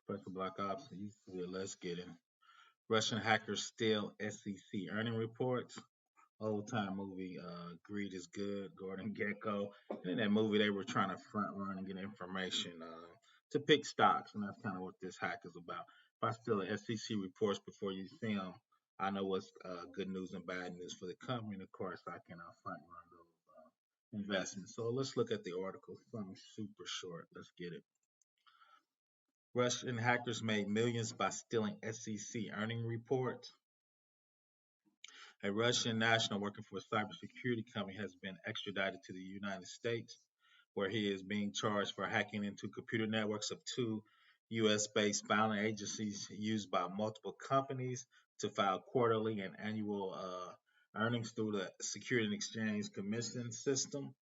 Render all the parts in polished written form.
Special Black Ops. Let's get it. Russian hackers steal SEC earning reports. Old time movie, Greed is Good, Gordon Gekko. And in that movie, they were trying to front run and get information to pick stocks, and that's kind of what this hack is about. If I steal the SEC reports before you see them, I know what's good news and bad news for the company, and of course, I can front run those investments. So let's look at the article. Something super short. Let's get it. Russian hackers made millions by stealing SEC earning reports. A Russian national working for a cybersecurity company has been extradited to the United States, where he is being charged for hacking into computer networks of two U.S. based filing agencies used by multiple companies to file quarterly and annual earnings through the Securities and Exchange Commission system.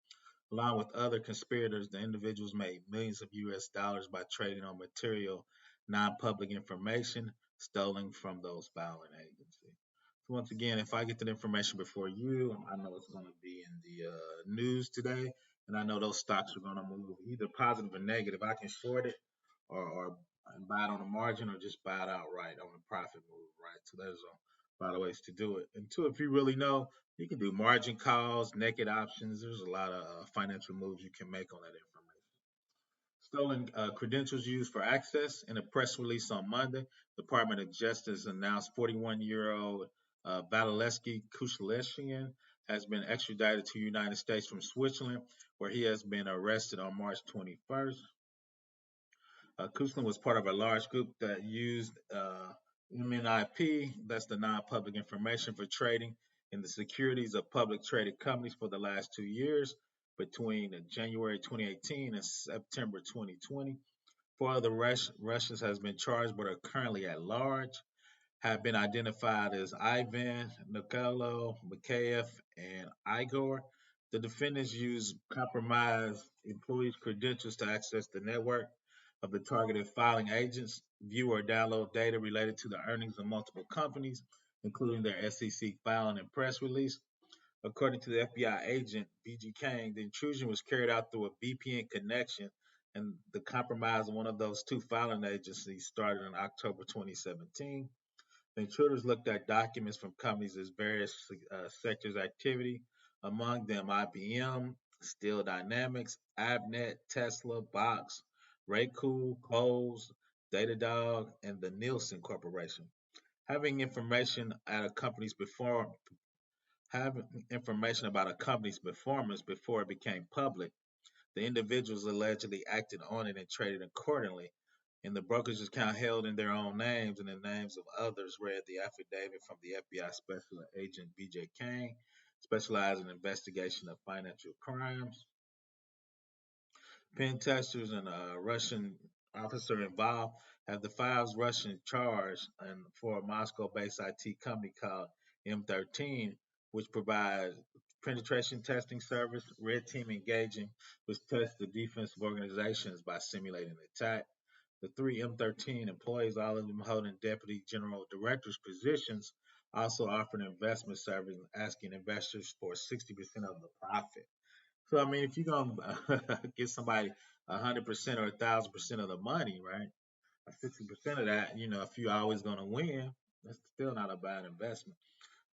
Along with other conspirators, the individuals made millions of US dollars by trading on material, non public information stolen from those filing agencies. So, once again, if I get that information before you, I know it's going to be in the news today, and I know those stocks are going to move either positive or negative. I can short it or buy it on the margin or just buy it outright on the profit move, right? So, there's a lot of ways to do it. And two, if you really know, you can do margin calls, naked options. There's a lot of financial moves you can make on that information. Stolen credentials used for access. In a press release on Monday, the Department of Justice announced 41-year-old Vladislav Klyushin has been extradited to the United States from Switzerland, where he has been arrested on March 21st. Kuzma was part of a large group that used MNIP, that's the non-public information for trading in the securities of public traded companies for the last 2 years, between January 2018 and September 2020. Four other Russians has been charged but are currently at large, have been identified as Ivan, Nikolo, Mikhaev, and Igor. The defendants used compromised employees' credentials to access the network of the targeted filing agents, view or download data related to the earnings of multiple companies, including their SEC filing and press release. According to the FBI agent BG Kane, the intrusion was carried out through a VPN connection, and the compromise of one of those two filing agencies started in October 2017. The intruders looked at documents from companies as various sectors of activity, among them IBM, Steel Dynamics, Avnet, Tesla, Box, Raycool, Kohl's, Datadog, and the Nielsen Corporation. Having information at a company's before Having information about a company's performance before it became public, the individuals allegedly acted on it and traded accordingly. And the brokerage account held in their own names and the names of others, read the affidavit from the FBI Special Agent BJ Kane, specialized in investigation of financial crimes. Pen testers and a Russian officer involved have the five Russian charged and for a Moscow-based IT company called M13, which provides penetration testing service. Red Team engaging, which tests the defense of organizations by simulating an attack. The three M13 employees, all of them holding deputy general directors positions, also offered investment service, asking investors for 60% of the profit. So I mean, if you're gonna give somebody 100% or 1,000% of the money, right? 60% of that, if you're always gonna win, that's still not a bad investment.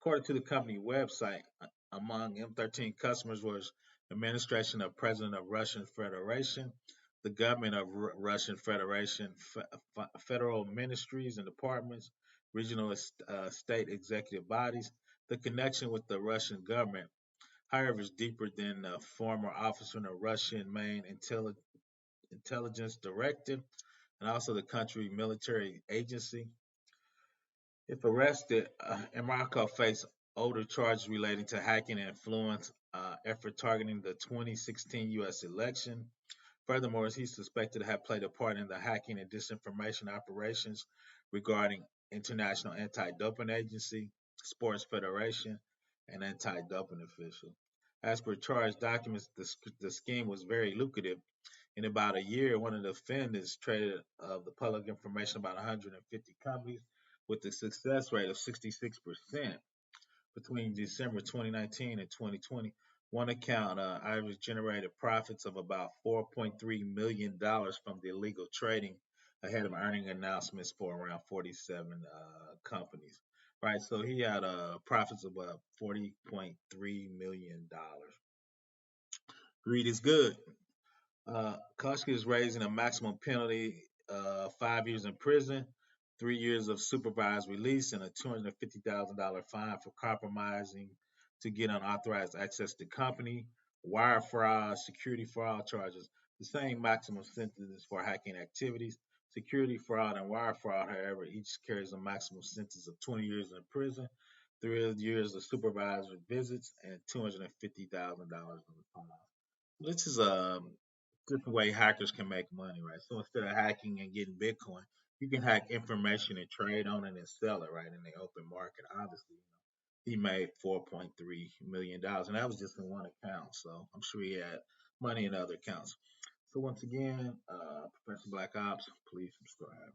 According to the company website, among M13 customers was administration of President of Russian Federation, the government of Russian Federation, federal ministries and departments, regional state executive bodies. The connection with the Russian government, however, is deeper than the former officer in the Russian main intelligence directive and also the country military agency. If arrested, Emarco faced older charges relating to hacking and influence effort targeting the 2016 U.S. election. Furthermore, he's suspected to have played a part in the hacking and disinformation operations regarding International Anti-Doping Agency, Sports Federation, and anti-doping official. As per charged documents, the scheme was very lucrative. In about a year, one of the defendants traded of the public information about 150 companies with a success rate of 66% between December 2019 and 2020. One account average generated profits of about $4.3 million from the illegal trading ahead of earning announcements for around 47 companies. Right, so he had profits of about $40.3 million. Greed is good. Koski is raising a maximum penalty 5 years in prison, 3 years of supervised release, and a $250,000 fine for compromising to get unauthorized access to company, wire fraud, security fraud charges. The same maximum sentences for hacking activities. Security fraud and wire fraud, however, each carries a maximum sentence of 20 years in prison, 3 years of supervised visits, and $250,000 on the fine. This is a different way hackers can make money, right? So instead of hacking and getting Bitcoin, you can hack information and trade on it and sell it right in the open market. Obviously, he made $4.3 million, and that was just in one account. So I'm sure he had money in other accounts. So once again, Professor Black Ops, please subscribe.